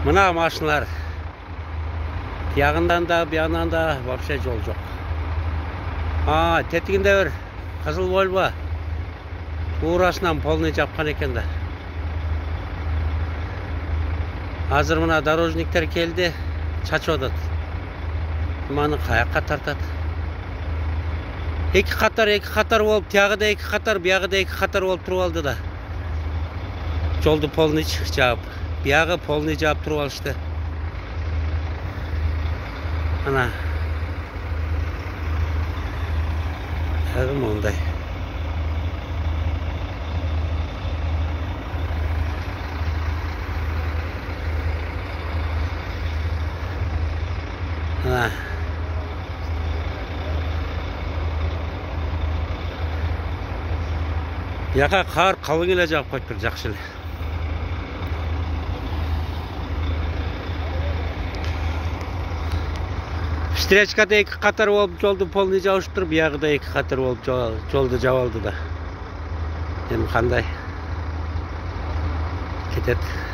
Mına maşınlar. Yağından da bir yandan da вообще жол жоқ. Тетігінде бір қызыл Volvo турасынан полный жапқан екен да. Азыр мына дорожниктер келді, чачып атат. Маны қаяққа тартады. Екі қатар болып, тияғы да екі қатар, бияғы да екі қатар болып тұрып алды да. Жолды полный жауып, бияғы полный жауып тұрып алышты. Ана. Әгім ондай. Ана. Яқа қар қалың еле жағып қойып тұр, жақшылы. Встречкада екі қатар болып жолды полный жауып тұр, бияғы да екі қатар болып жолды жауып алды да. Енді қандай кетеді.